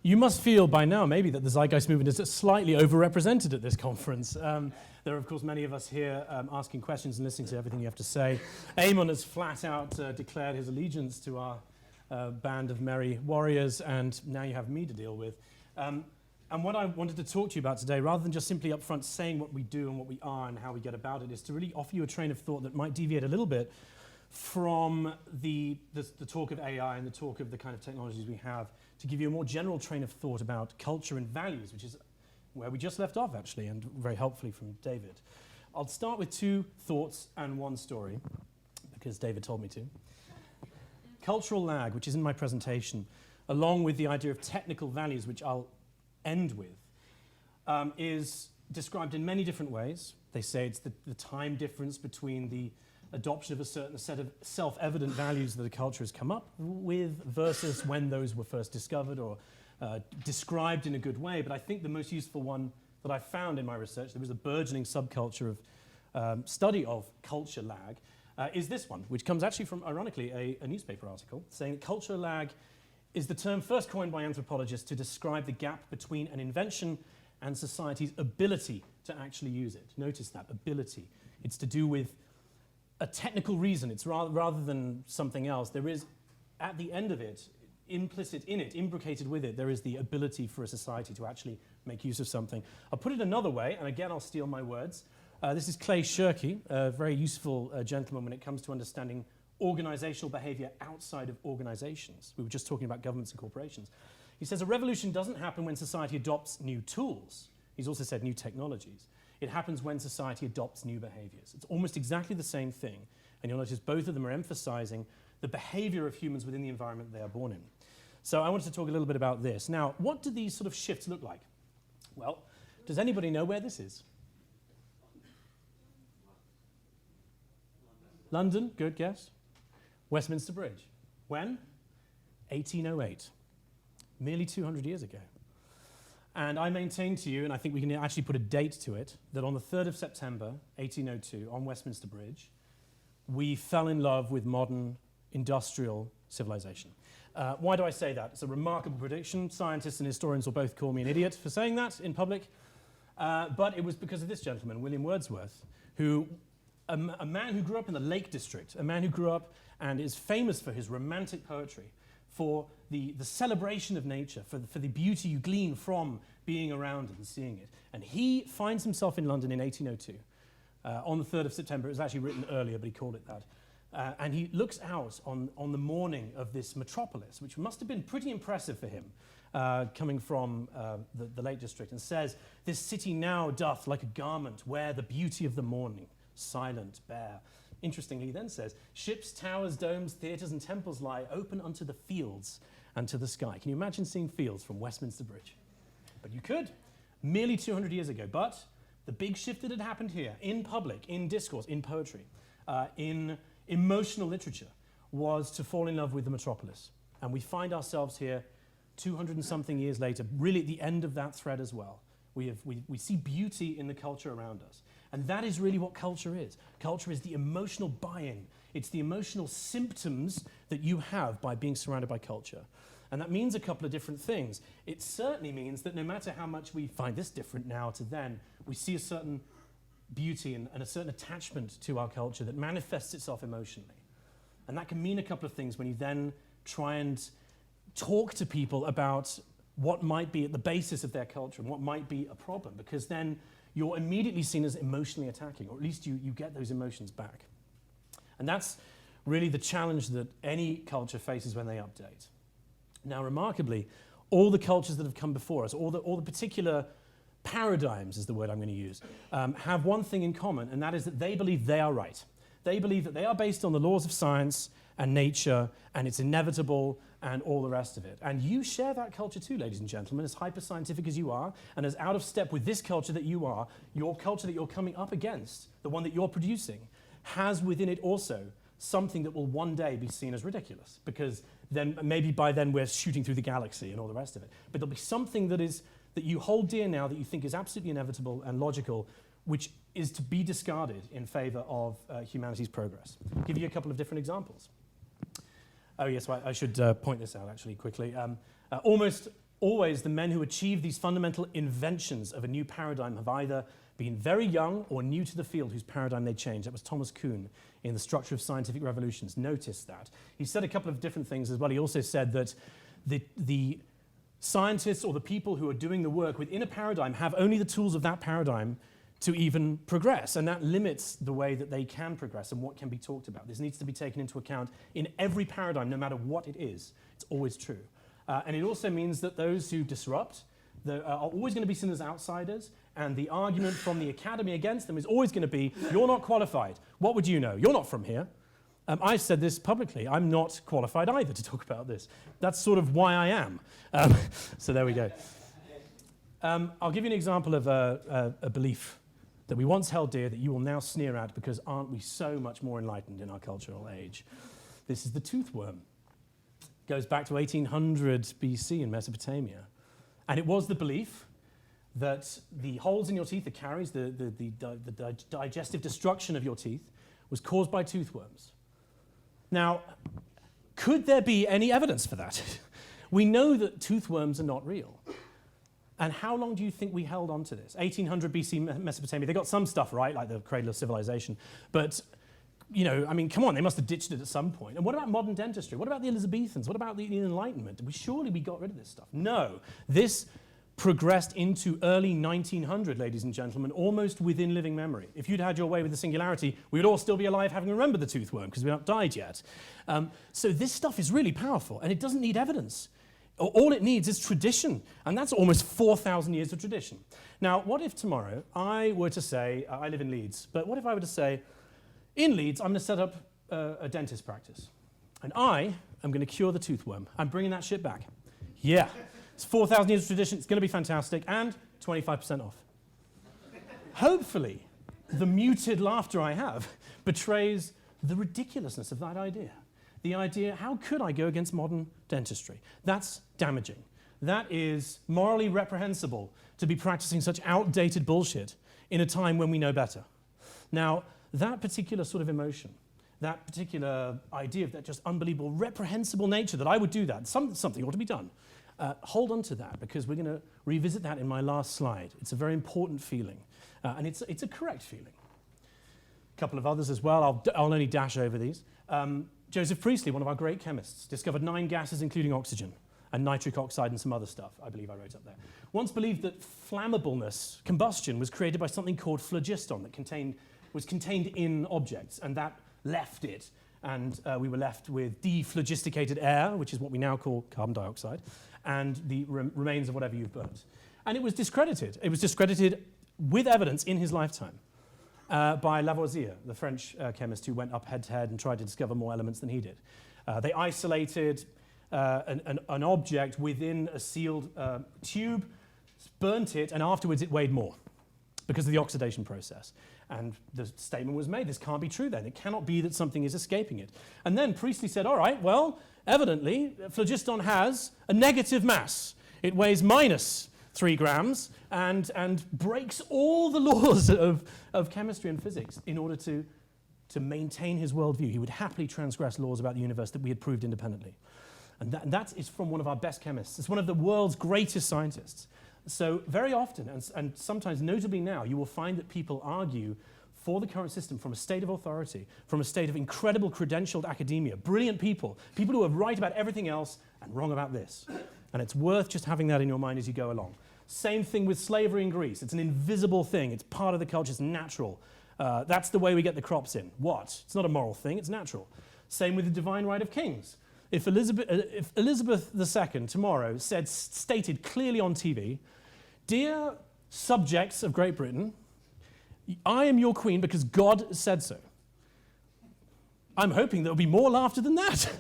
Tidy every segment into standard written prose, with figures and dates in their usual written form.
You must feel by now maybe that the Zeitgeist movement is slightly overrepresented at this conference. There are, of course, many of us here asking questions and listening to everything you have to say. Eamon has flat out declared his allegiance to our band of merry warriors, and now you have me to deal with. And what I wanted to talk to you about today, rather than just simply up front saying what we do and what we are and how we get about it, is to really offer you a train of thought that might deviate a little bit from the talk of AI and the talk of the kind of technologies we have, to give you a more general train of thought about culture and values, which is where we just left off, actually, and very helpfully from David. I'll start with 2 thoughts and 1 story, because David told me to. Cultural lag, which is in my presentation, along with the idea of technical values, which I'll end with, is described in many different ways. They say it's the time difference between the adoption of a certain set of self-evident values that a culture has come up with versus when those were first discovered or described in a good way. But I think the most useful one that I found in my research, there was a burgeoning subculture of study of culture lag, is this one, which comes actually from, ironically, a newspaper article saying that culture lag is the term first coined by anthropologists to describe the gap between an invention and society's ability to actually use it. Notice that, ability. It's to do with a technical reason. It's rather than something else. There is, at the end of it, implicit in it, imbricated with it, there is the ability for a society to actually make use of something. I'll put it another way, and again I'll steal my words. This is Clay Shirky, a very useful gentleman when it comes to understanding organizational behavior outside of organizations. We were just talking about governments and corporations. He says a revolution doesn't happen when society adopts new tools. He's also said new technologies. It happens when society adopts new behaviors. It's almost exactly the same thing, and you'll notice both of them are emphasizing the behavior of humans within the environment they are born in. So I wanted to talk a little bit about this. Now, what do these sort of shifts look like? Well, does anybody know where this is? London, good guess. Westminster Bridge. When? 1808. Merely 200 years ago. And I maintain to you, and I think we can actually put a date to it, that on the 3rd of September, 1802, on Westminster Bridge, we fell in love with modern industrial civilization. Why do I say that? It's a remarkable prediction. Scientists and historians will both call me an idiot for saying that in public. But it was because of this gentleman, William Wordsworth, who, a man who grew up in the Lake District, a man who grew up and is famous for his romantic poetry, for the celebration of nature, for the beauty you glean from being around it and seeing it. And he finds himself in London in 1802. On the 3rd of September, it was actually written earlier, but he called it that. And he looks out on the morning of this metropolis, which must have been pretty impressive for him, coming from the Lake District, and says, "This city now doth like a garment wear the beauty of the morning, silent, bare." Interestingly, he then says, "Ships, towers, domes, theatres and temples lie open unto the fields and to the sky." Can you imagine seeing fields from Westminster Bridge? But you could, merely 200 years ago. But the big shift that had happened here, in public, in discourse, in poetry, in emotional literature, was to fall in love with the metropolis. And we find ourselves here 200 and something years later, really at the end of that thread as well. We see beauty in the culture around us. And that is really what culture is. Culture is the emotional buy-in. It's the emotional symptoms that you have by being surrounded by culture. And that means a couple of different things. It certainly means that no matter how much we find this different now to then, we see a certain beauty and a certain attachment to our culture that manifests itself emotionally. And that can mean a couple of things when you then try and talk to people about what might be at the basis of their culture and what might be a problem, because then you're immediately seen as emotionally attacking, or at least you get those emotions back. And that's really the challenge that any culture faces when they update. Now, remarkably, all the cultures that have come before us, all the particular paradigms is the word I'm going to use, have one thing in common, and that is that they believe they are right. They believe that they are based on the laws of science and nature, and it's inevitable, and all the rest of it. And you share that culture too, ladies and gentlemen, as hyper-scientific as you are, and as out of step with this culture that you are, your culture that you're coming up against, the one that you're producing, has within it also something that will one day be seen as ridiculous, because then maybe by then we're shooting through the galaxy and all the rest of it. But there'll be something that you hold dear now that you think is absolutely inevitable and logical, which is to be discarded in favor of humanity's progress. I'll give you a couple of different examples. Oh yes, well, I should point this out actually quickly. Almost always the men who achieve these fundamental inventions of a new paradigm have either been very young or new to the field whose paradigm they changed. That was Thomas Kuhn in The Structure of Scientific Revolutions. Notice that. He said a couple of different things as well. He also said that the scientists or the people who are doing the work within a paradigm have only the tools of that paradigm to even progress, and that limits the way that they can progress and what can be talked about. This needs to be taken into account in every paradigm, no matter what it is. It's always true. And it also means that those who disrupt are always going to be seen as outsiders, and the argument from the academy against them is always going to be, you're not qualified. What would you know? You're not from here. I've said this publicly. I'm not qualified either to talk about this. That's sort of why I am. So there we go. I'll give you an example of a belief that we once held dear that you will now sneer at because aren't we so much more enlightened in our cultural age? This is the tooth worm. It goes back to 1800 BC in Mesopotamia. And it was the belief that the holes in your teeth, the caries, the digestive destruction of your teeth was caused by tooth worms. Now, could there be any evidence for that? We know that tooth worms are not real. And how long do you think we held on to this? 1800 BC Mesopotamia. They got some stuff right, like the cradle of civilization. But, you know, I mean, come on, they must have ditched it at some point. And what about modern dentistry? What about the Elizabethans? What about the Enlightenment? Surely we got rid of this stuff. No. This progressed into early 1900, ladies and gentlemen, almost within living memory. If you'd had your way with the singularity, we would all still be alive having remembered the tooth worm because we haven't died yet. So this stuff is really powerful, and it doesn't need evidence. All it needs is tradition, and that's almost 4,000 years of tradition. Now, what if tomorrow I were to say, I live in Leeds, but what if I were to say, in Leeds, I'm going to set up a dentist practice, and I am going to cure the tooth worm. I'm bringing that shit back. Yeah, it's 4,000 years of tradition, it's going to be fantastic, and 25% off. Hopefully, the muted laughter I have betrays the ridiculousness of that idea. The idea, how could I go against modern dentistry? That's damaging. That is morally reprehensible to be practicing such outdated bullshit in a time when we know better. Now, that particular sort of emotion, that particular idea of that just unbelievable, reprehensible nature that I would do that, something ought to be done. Hold on to that, because we're going to revisit that in my last slide. It's a very important feeling, and it's a correct feeling. A couple of others as well. I'll only dash over these. Joseph Priestley, one of our great chemists, discovered 9 gases, including oxygen, and nitric oxide and some other stuff, I believe I wrote up there. Once believed that flammableness, combustion, was created by something called phlogiston that was contained in objects, and that left it. And we were left with dephlogisticated air, which is what we now call carbon dioxide, and the remains of whatever you've burnt. And it was discredited. It was discredited with evidence in his lifetime. By Lavoisier, the French chemist who went up head-to-head and tried to discover more elements than he did. They isolated an object within a sealed tube, burnt it, and afterwards it weighed more because of the oxidation process. And the statement was made, this can't be true then. It cannot be that something is escaping it. And then Priestley said, all right, well, evidently, phlogiston has a negative mass. It weighs minus 3 grams and breaks all the laws of chemistry and physics in order to maintain his worldview. He would happily transgress laws about the universe that we had proved independently. And that is from one of our best chemists. It's one of the world's greatest scientists. So very often, and sometimes notably now, you will find that people argue for the current system from a state of authority, from a state of incredible credentialed academia, brilliant people who are right about everything else and wrong about this. And it's worth just having that in your mind as you go along. Same thing with slavery in Greece. It's an invisible thing. It's part of the culture. It's natural. That's the way we get the crops in. What? It's not a moral thing. It's natural. Same with the divine right of kings. If Elizabeth II tomorrow stated clearly on TV, dear subjects of Great Britain, I am your queen because God said so. I'm hoping there'll be more laughter than that.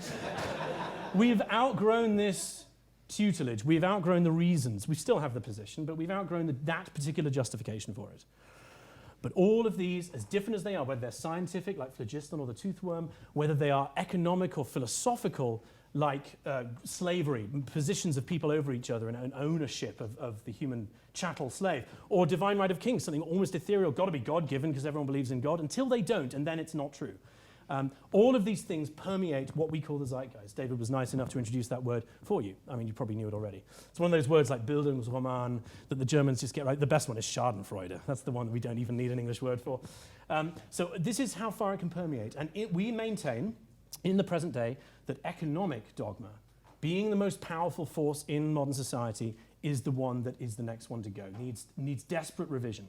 We've outgrown this tutelage. We've outgrown the reasons. We still have the position, but we've outgrown that particular justification for it. But all of these, as different as they are, whether they're scientific, like phlogiston or the tooth worm, whether they are economic or philosophical, like slavery, positions of people over each other and ownership of the human chattel slave, or divine right of kings, something almost ethereal, got to be God-given because everyone believes in God, until they don't, and then it's not true. All of these things permeate what we call the Zeitgeist. David was nice enough to introduce that word for you. I mean, you probably knew it already. It's one of those words like Bildungsroman that the Germans just get right. The best one is Schadenfreude. That's the one that we don't even need an English word for. So this is how far it can permeate. And we maintain, in the present day, that economic dogma, being the most powerful force in modern society, is the one that is the next one to go, needs desperate revision,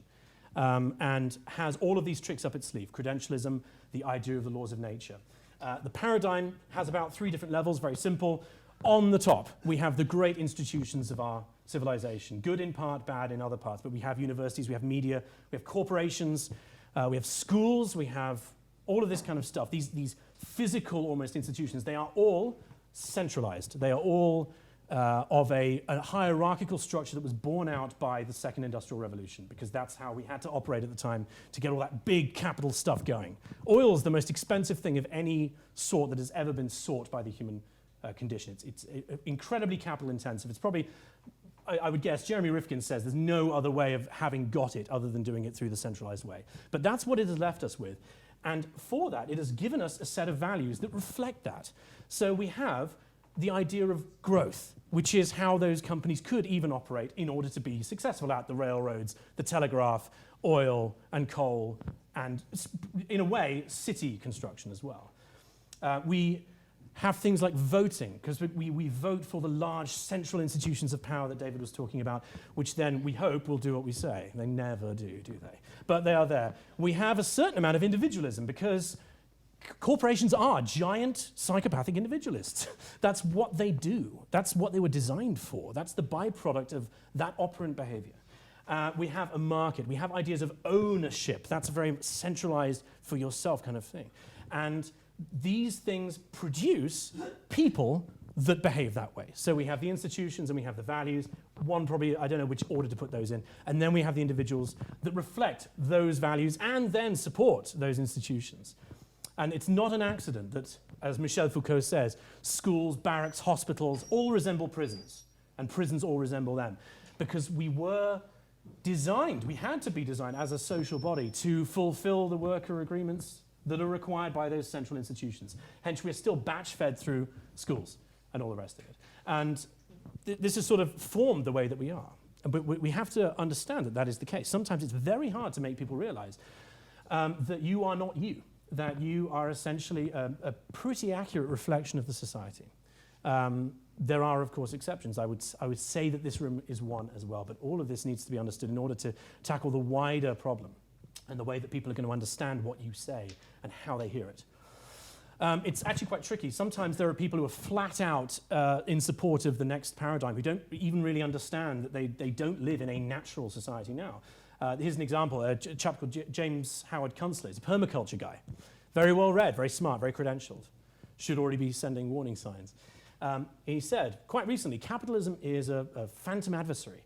and has all of these tricks up its sleeve: credentialism, the idea of the laws of nature. The paradigm has about 3 different levels, very simple. On the top, we have the great institutions of our civilization, good in part, bad in other parts, but we have universities, we have media, we have corporations, we have schools, we have all of this kind of stuff, these physical almost institutions. They are all centralized. They are all of a hierarchical structure that was born out by the Second Industrial Revolution, because that's how we had to operate at the time to get all that big capital stuff going. Oil is the most expensive thing of any sort that has ever been sought by the human condition. It's incredibly capital intensive. It's probably, I would guess, Jeremy Rifkin says there's no other way of having got it other than doing it through the centralized way. But that's what it has left us with. And for that, it has given us a set of values that reflect that. So we have the idea of growth, which is how those companies could even operate in order to be successful at the railroads, the telegraph, oil and coal, and in a way, city construction as well. We have things like voting, because we vote for the large central institutions of power that David was talking about, which then we hope will do what we say. They never do they? But they are there. We have a certain amount of individualism, because corporations are giant psychopathic individualists. That's what they do. That's what they were designed for. That's the byproduct of that operant behavior. We have a market. We have ideas of ownership. That's a very centralized for yourself kind of thing. And these things produce people that behave that way. So we have the institutions and we have the values. One probably, I don't know which order to put those in. And then we have the individuals that reflect those values and then support those institutions. And it's not an accident that, as Michel Foucault says, schools, barracks, hospitals all resemble prisons, and prisons all resemble them. Because we were designed, we had to be designed as a social body to fulfill the worker agreements that are required by those central institutions. Hence, we're still batch-fed through schools and all the rest of it. And this has sort of formed the way that we are. But we have to understand that that is the case. Sometimes it's very hard to make people realize that you are not you, that you are essentially a pretty accurate reflection of the society. There are, of course, exceptions. I would say that this room is one as well, but all of this needs to be understood in order to tackle the wider problem and the way that people are going to understand what you say and how they hear it. It's actually quite tricky. Sometimes there are people who are flat out in support of the next paradigm, who don't even really understand that they don't live in a natural society now. Here's an example, a chap called James Howard Kunstler. He's a permaculture guy. Very well read, very smart, very credentialed. Should already be sending warning signs. He said, quite recently, capitalism is a phantom adversary.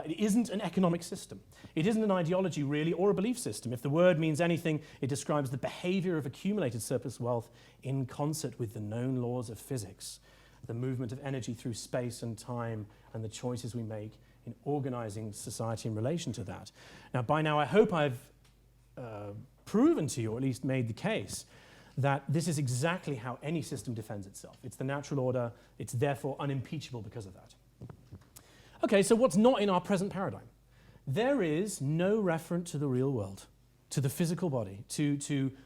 It isn't an economic system. It isn't an ideology, really, or a belief system. If the word means anything, it describes the behavior of accumulated surplus wealth in concert with the known laws of physics, the movement of energy through space and time, and the choices we make in organizing society in relation to that. Now, by now, I hope I've proven to you, or at least made the case, that this is exactly how any system defends itself. It's the natural order. It's therefore unimpeachable because of that. Okay, so what's not in our present paradigm? There is no reference to the real world, to the physical body, to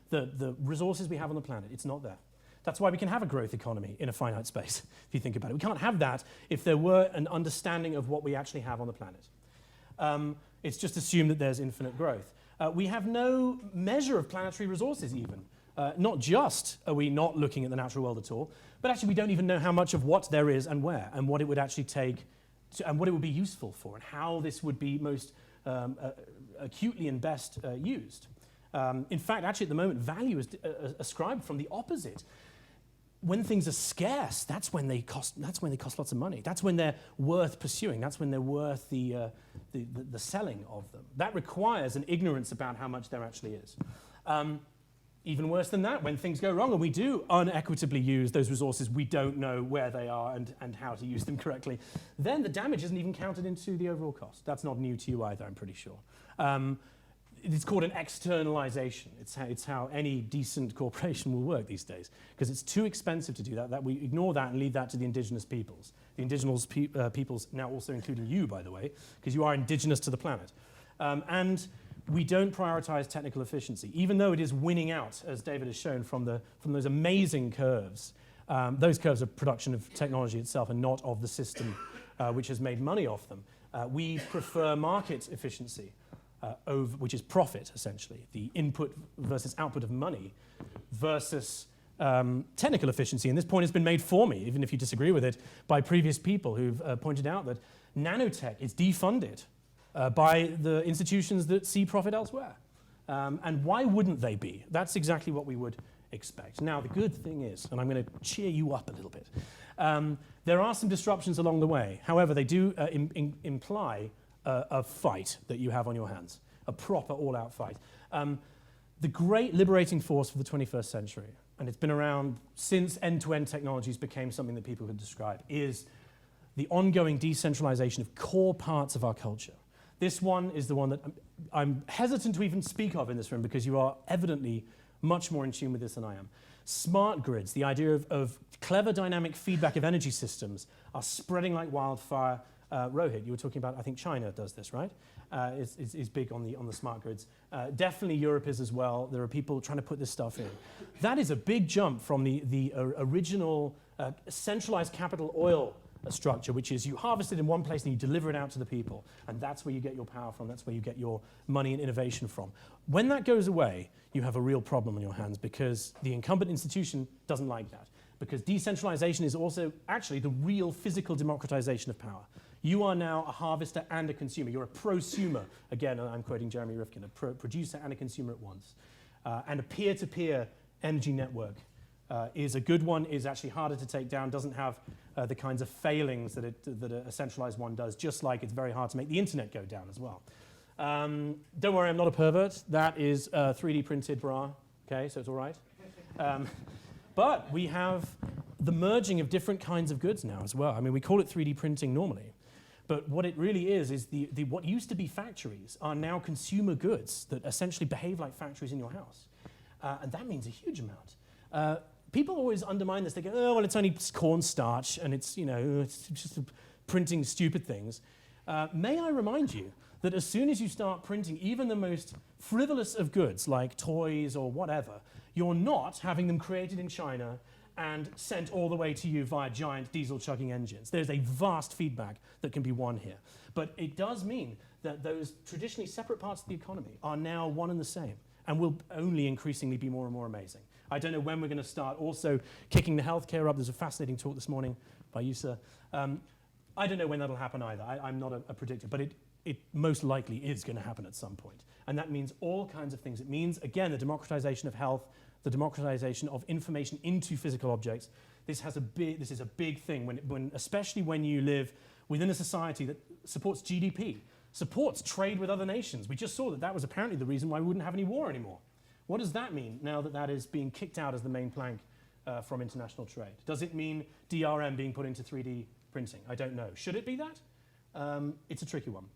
the resources we have on the planet. It's not there. That's why we can have a growth economy in a finite space, if you think about it. We can't have that if there were an understanding of what we actually have on the planet. It's just assumed that there's infinite growth. We have no measure of planetary resources even. Not just are we not looking at the natural world at all, but actually we don't even know how much of what there is and where, and what it would actually take, and what it would be useful for, and how this would be most acutely and best used. In fact, actually at the moment, value is ascribed from the opposite. When things are scarce, that's when they cost lots of money. That's when they're worth pursuing. That's when they're worth the selling of them. That requires an ignorance about how much there actually is. Even worse than that, when things go wrong and we do unequitably use those resources, we don't know where they are and how to use them correctly, then the damage isn't even counted into the overall cost. That's not new to you either, I'm pretty sure. it's called an externalization. It's how any decent corporation will work these days, because it's too expensive to do that we ignore that and leave that to the indigenous peoples. The indigenous peoples, now also including you, by the way, because you are indigenous to the planet. And we don't prioritize technical efficiency, even though it is winning out, as David has shown, from those amazing curves. Those curves are production of technology itself and not of the system which has made money off them. We prefer market efficiency, which is profit, essentially, the input versus output of money, versus technical efficiency. And this point has been made for me, even if you disagree with it, by previous people who've pointed out that nanotech is defunded by the institutions that see profit elsewhere. And why wouldn't they be? That's exactly what we would expect. Now, the good thing is, and I'm going to cheer you up a little bit, there are some disruptions along the way. However, they do imply a fight that you have on your hands, a proper all-out fight. The great liberating force for the 21st century, and it's been around since end-to-end technologies became something that people could describe, is the ongoing decentralization of core parts of our culture. This one is the one that I'm hesitant to even speak of in this room, because you are evidently much more in tune with this than I am. Smart grids, the idea of clever dynamic feedback of energy systems, are spreading like wildfire. Rohit, you were talking about, I think China does this, right? Is big on the smart grids. Definitely Europe is as well. There are people trying to put this stuff in. That is a big jump from the original centralized capital oil structure, which is you harvest it in one place and you deliver it out to the people. And that's where you get your power from. That's where you get your money and innovation from. When that goes away, you have a real problem on your hands, because the incumbent institution doesn't like that. Because decentralization is also actually the real physical democratization of power. You are now a harvester and a consumer. You're a prosumer. Again, I'm quoting Jeremy Rifkin, a producer and a consumer at once. And a peer-to-peer energy network is a good one, is actually harder to take down, doesn't have the kinds of failings that a centralized one does, just like it's very hard to make the internet go down as well. Don't worry, I'm not a pervert. That is a 3D printed bra, okay, so it's all right. But we have the merging of different kinds of goods now as well. I mean, we call it 3D printing normally, but what it really is what used to be factories are now consumer goods that essentially behave like factories in your house. And that means a huge amount. People always undermine this. They go, oh, well, it's only cornstarch, and it's just printing stupid things. May I remind you that as soon as you start printing even the most frivolous of goods, like toys or whatever, you're not having them created in China and sent all the way to you via giant diesel-chugging engines. There's a vast feedback that can be won here. But it does mean that those traditionally separate parts of the economy are now one and the same, and will only increasingly be more and more amazing. I don't know when we're going to start also kicking the healthcare up. There's a fascinating talk this morning by you, sir. I don't know when that'll happen either. I'm not a predictor, but it most likely is going to happen at some point. And that means all kinds of things. It means, again, the democratization of health, the democratization of information into physical objects. This is a big thing, especially when you live within a society that supports GDP, supports trade with other nations. We just saw that was apparently the reason why we wouldn't have any war anymore. What does that mean now that is being kicked out as the main plank from international trade? Does it mean DRM being put into 3D printing? I don't know. Should it be that? It's a tricky one.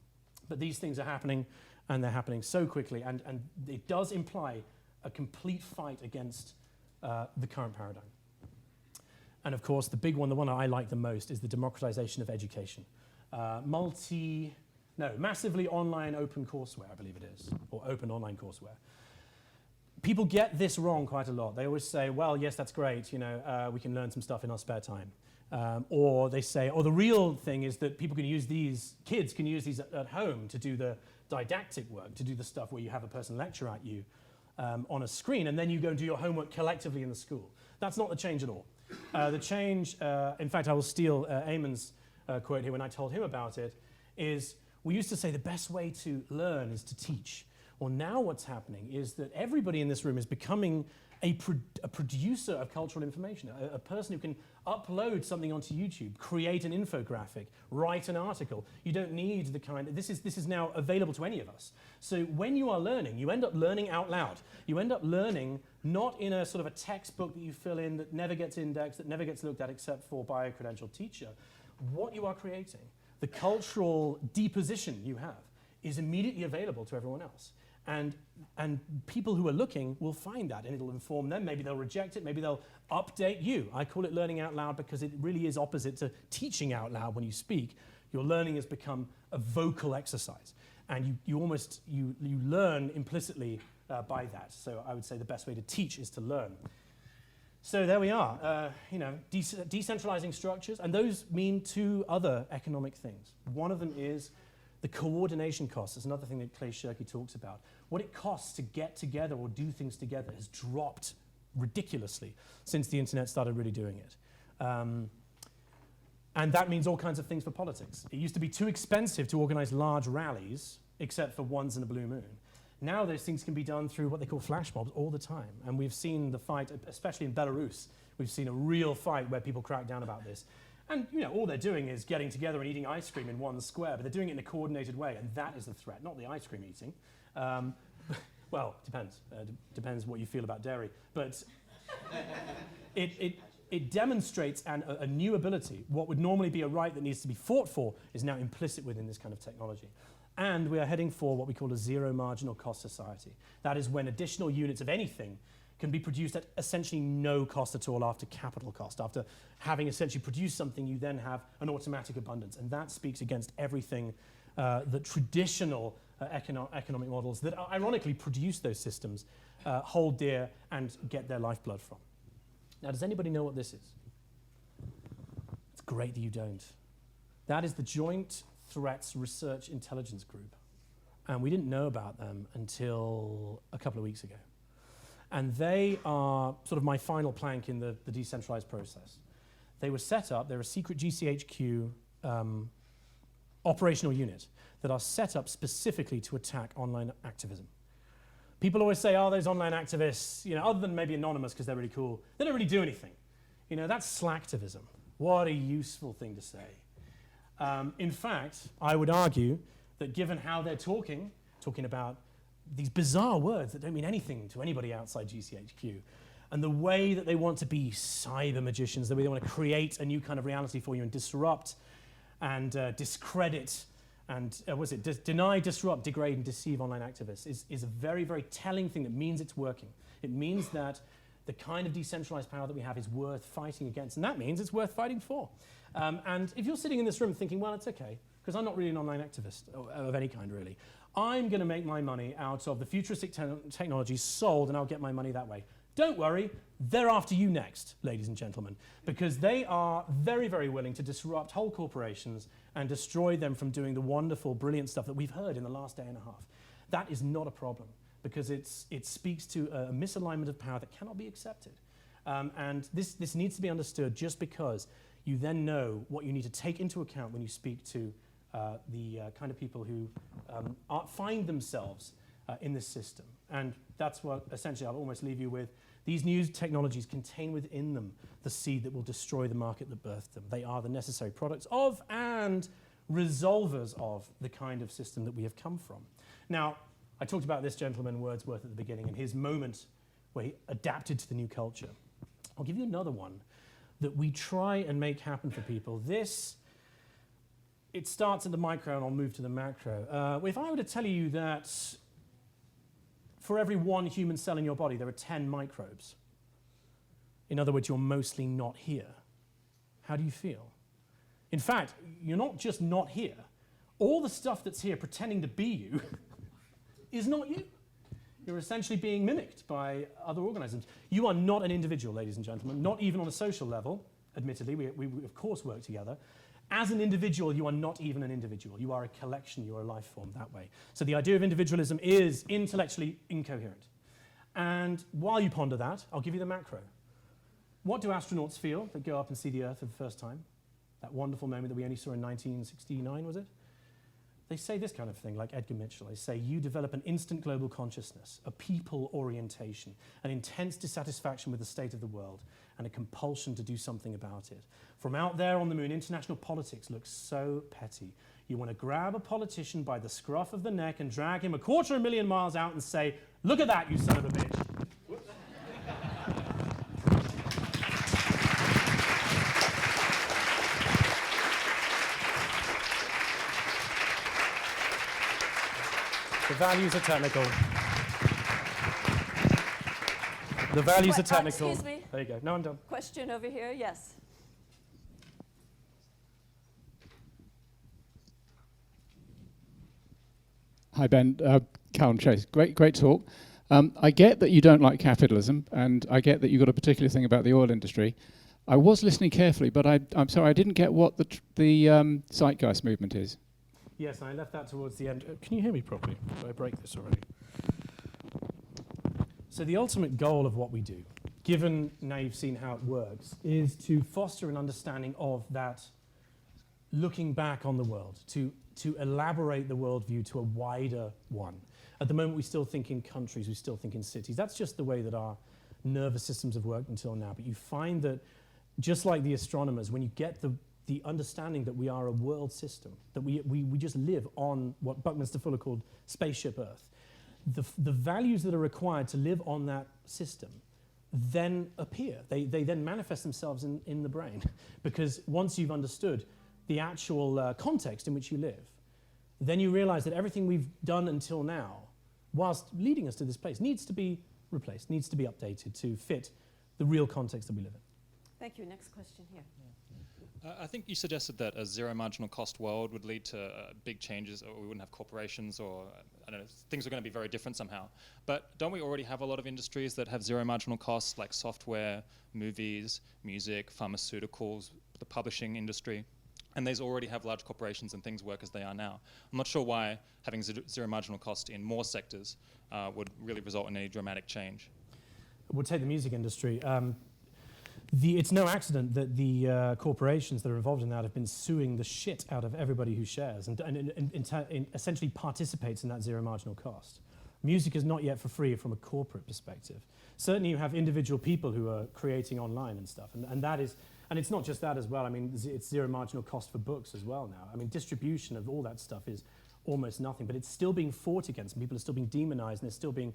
But these things are happening, and they're happening so quickly, and it does imply a complete fight against the current paradigm. And of course, the big one, the one I like the most, is the democratization of education. Massively online open courseware, I believe it is, or open online courseware. People get this wrong quite a lot. They always say, well, yes, that's great, we can learn some stuff in our spare time. Or they say, the real thing is that kids can use these at home to do the didactic work, to do the stuff where you have a person lecture at you on a screen, and then you go and do your homework collectively in the school. That's not the change at all. The change, in fact, I will steal Eamon's quote here when I told him about it, is we used to say the best way to learn is to teach. Well, now what's happening is that everybody in this room is becoming a producer of cultural information, a person who can upload something onto YouTube, create an infographic, write an article. You don't need this is now available to any of us. So when you are learning, you end up learning out loud. You end up learning not in a sort of a textbook that you fill in that never gets indexed, that never gets looked at except for by a credentialed teacher. What you are creating, the cultural deposition you have, is immediately available to everyone else. And people who are looking will find that, and it'll inform them. Maybe they'll reject it, maybe they'll update you. I call it learning out loud because it really is opposite to teaching out loud when you speak. Your learning has become a vocal exercise, and you learn implicitly by that. So I would say the best way to teach is to learn. So there we are, decentralizing structures, and those mean two other economic things. One of them is the coordination costs. Is another thing that McLeish talks about. What it costs to get together or do things together has dropped ridiculously since the internet started really doing it. And that means all kinds of things for politics. It used to be too expensive to organize large rallies, except for once in a blue moon. Now those things can be done through what they call flash mobs all the time. And we've seen the fight, especially in Belarus, we've seen a real fight where people crack down about this. And all they're doing is getting together and eating ice cream in one square, but they're doing it in a coordinated way, and that is the threat, not the ice cream eating. Well, depends. Depends what you feel about dairy. But it demonstrates a new ability. What would normally be a right that needs to be fought for is now implicit within this kind of technology. And we are heading for what we call a zero marginal cost society. That is when additional units of anything can be produced at essentially no cost at all after capital cost. After having essentially produced something, you then have an automatic abundance. And that speaks against everything that traditional economic models that ironically produce those systems hold dear and get their lifeblood from. Now, does anybody know what this is? It's great that you don't. That is the Joint Threats Research Intelligence Group. And we didn't know about them until a couple of weeks ago. And they are sort of my final plank in the decentralized process. They were set up, they're a secret GCHQ operational unit that are set up specifically to attack online activism. People always say, oh, those online activists, other than maybe anonymous because they're really cool, they don't really do anything. That's slacktivism. What a useful thing to say. In fact, I would argue that given how they're talking about these bizarre words that don't mean anything to anybody outside GCHQ, and the way that they want to be cyber magicians, the way they want to create a new kind of reality for you and disrupt and discredit and deny, disrupt, degrade, and deceive online activists is a very, very telling thing that means it's working. It means that the kind of decentralized power that we have is worth fighting against, and that means it's worth fighting for. And if you're sitting in this room thinking, well, it's okay, because I'm not really an online activist of any kind, really. I'm going to make my money out of the futuristic technologies sold, and I'll get my money that way. Don't worry, they're after you next, ladies and gentlemen, because they are very, very willing to disrupt whole corporations and destroy them from doing the wonderful, brilliant stuff that we've heard in the last day and a half. That is not a problem, because it speaks to a misalignment of power that cannot be accepted. And this needs to be understood just because you then know what you need to take into account when you speak to the kind of people who find themselves in this system. And that's what essentially I'll almost leave you with. These new technologies contain within them the seed that will destroy the market that birthed them. They are the necessary products of and resolvers of the kind of system that we have come from. Now, I talked about this gentleman, Wordsworth, at the beginning, and his moment where he adapted to the new culture. I'll give you another one that we try and make happen for people. It starts at the micro, and I'll move to the macro. If I were to tell you that for every one human cell in your body, there are 10 microbes. In other words, you're mostly not here. How do you feel? In fact, you're not just not here. All the stuff that's here pretending to be you is not you. You're essentially being mimicked by other organisms. You are not an individual, ladies and gentlemen, not even on a social level. Admittedly, we of course work together. As an individual, you are not even an individual. You are a collection, you are a life form that way. So the idea of individualism is intellectually incoherent. And while you ponder that, I'll give you the macro. What do astronauts feel that go up and see the Earth for the first time? That wonderful moment that we only saw in 1969, was it? They say this kind of thing, like Edgar Mitchell. They say, you develop an instant global consciousness, a people orientation, an intense dissatisfaction with the state of the world, and a compulsion to do something about it. From out there on the moon, international politics looks so petty. You want to grab a politician by the scruff of the neck and drag him 250,000 miles out and say, look at that, you son of a bitch. The values are technical. The values are technical. Excuse me. There you go. No, I'm done. Question over here, yes. Hi, Ben. Callum Chase. Great talk. I get that you don't like capitalism, and I get that you've got a particular thing about the oil industry. I was listening carefully, but I'm sorry, I didn't get what the Zeitgeist movement is. Yes, I left that towards the end. Can you hear me properly? Did I break this already? So the ultimate goal of what we do, given now you've seen how it works, is to foster an understanding of that looking back on the world, to elaborate the worldview to a wider one. At the moment, we still think in countries, we still think in cities. That's just the way that our nervous systems have worked until now. But you find that, just like the astronomers, when you get the understanding that we are a world system, that we just live on what Buckminster Fuller called spaceship Earth, the values that are required to live on that system then appear. They then manifest themselves in the brain. Because once you've understood the actual context in which you live, then you realize that everything we've done until now, whilst leading us to this place, needs to be replaced, needs to be updated to fit the real context that we live in. Thank you. Next question here. I think you suggested that a zero marginal cost world would lead to big changes, or we wouldn't have corporations, or I don't know, things are going to be very different somehow. But don't we already have a lot of industries that have zero marginal costs, like software, movies, music, pharmaceuticals, the publishing industry? And these already have large corporations and things work as they are now. I'm not sure why having zero marginal cost in more sectors would really result in any dramatic change. We'll take the music industry. It's no accident that the corporations that are involved in that have been suing the shit out of everybody who shares and essentially participates in that zero marginal cost. Music is not yet for free from a corporate perspective. Certainly you have individual people who are creating online and stuff, and that is, and it's not just that as well. I mean, it's zero marginal cost for books as well now. I mean, distribution of all that stuff is almost nothing, but it's still being fought against, and people are still being demonized, and there's still being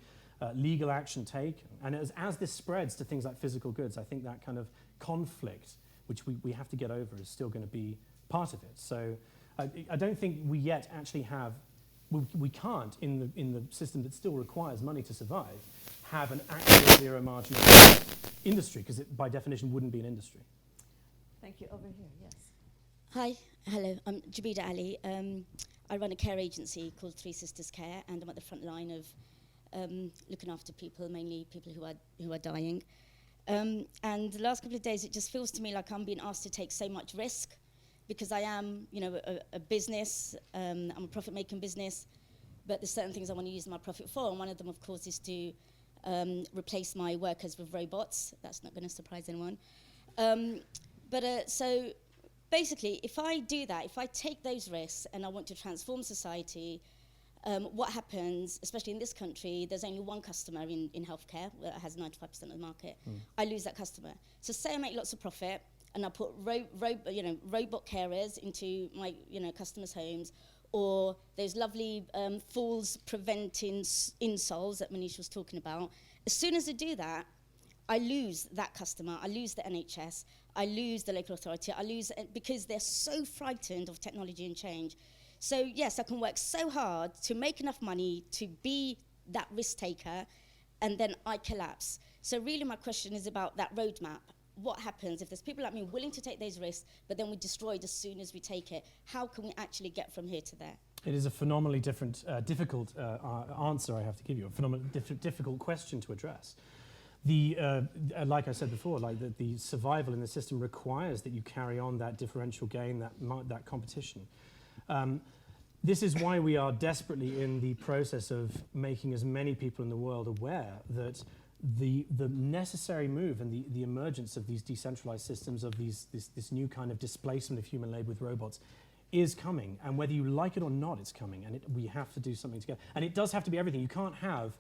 legal action taken. And as this spreads to things like physical goods, I think that kind of conflict, which we have to get over, is still going to be part of it. So I don't think we yet actually have, we can't, in the system that still requires money to survive, have an actual zero marginal industry, because it by definition wouldn't be an industry. Thank you. Over here, yes. Hi, hello, I'm Jabida Ali. I run a care agency called Three Sisters Care, and I'm at the front line of looking after people, mainly people who are dying. And the last couple of days, it just feels to me like I'm being asked to take so much risk, because I am, a business. I'm a profit-making business, but there's certain things I want to use my profit for, and one of them, of course, is to replace my workers with robots. That's not going to surprise anyone. So basically, if I do that, if I take those risks and I want to transform society, what happens, especially in this country, there's only one customer in healthcare that has 95% of the market. I lose that customer. So say I make lots of profit and I put robot carers into my customers' homes, or those lovely falls preventing insoles that McLeish was talking about. As soon as I do that, I lose that customer, I lose the NHS, I lose the local authority, I lose because they're so frightened of technology and change. So yes, I can work so hard to make enough money to be that risk taker, and then I collapse. So really my question is about that roadmap. What happens if there's people like me willing to take those risks, but then we destroy it as soon as we take it? How can we actually get from here to there? It is a phenomenally difficult answer I have to give you, a phenomenally difficult question to address. Like I said before, the survival in the system requires that you carry on that differential game, that competition. This is why we are desperately in the process of making as many people in the world aware that the necessary move and the emergence of these decentralized systems, of this new kind of displacement of human labor with robots, is coming. And whether you like it or not, it's coming. And we have to do something together. And it does have to be everything. You can't have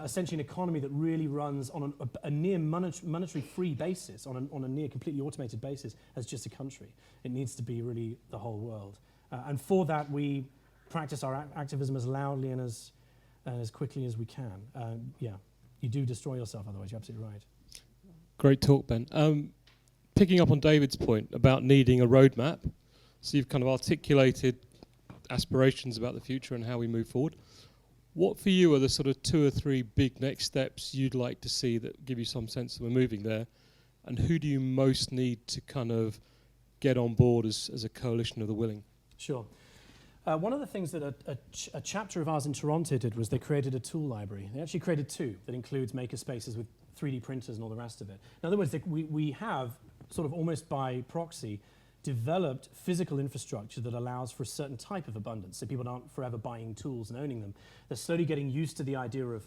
essentially an economy that really runs on a near monetary free basis, on a near completely automated basis, as just a country. It needs to be really the whole world. And for that, we practice our activism as loudly and as quickly as we can. You do destroy yourself otherwise, you're absolutely right. Great talk, Ben. Picking up on David's point about needing a roadmap, so you've kind of articulated aspirations about the future and how we move forward. What for you are the sort of 2 or 3 big next steps you'd like to see that give you some sense that we're moving there? And who do you most need to kind of get on board as a coalition of the willing? Sure. One of the things that a chapter of ours in Toronto did was they created a tool library. They actually created 2 that includes maker spaces with 3D printers and all the rest of it. In other words, we have, sort of almost by proxy, developed physical infrastructure that allows for a certain type of abundance, so people aren't forever buying tools and owning them. They're slowly getting used to the idea of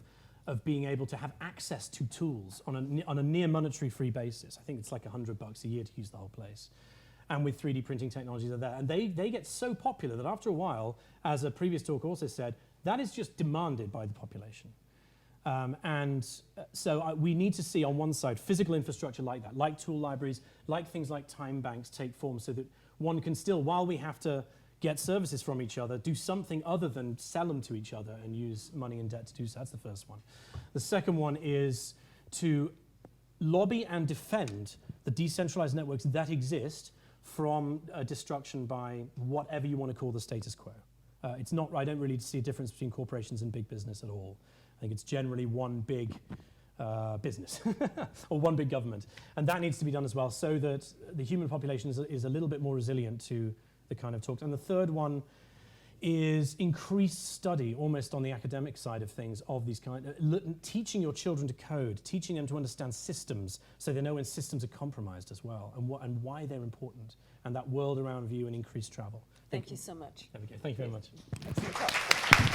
being able to have access to tools on a near monetary free basis. I think it's like $100 a year to use the whole place. And with 3D printing technologies are there. And they get so popular that after a while, as a previous talk also said, that is just demanded by the population. So we need to see on one side physical infrastructure like that, like tool libraries, like things like time banks take form so that one can still, while we have to get services from each other, do something other than sell them to each other and use money and debt to do so. That's the first one. The second one is to lobby and defend the decentralized networks that exist from destruction by whatever you want to call the status quo. It's not, I don't really see a difference between corporations and big business at all. I think it's generally one big business or one big government. And that needs to be done as well so that the human population is a little bit more resilient to the kind of talks. And the third one is increased study, almost on the academic side of things, of these teaching your children to code, teaching them to understand systems so they know when systems are compromised as well, and why they're important, and that world around view and increased travel. Thank you so much. There we go. Thank you very much. Excellent talk.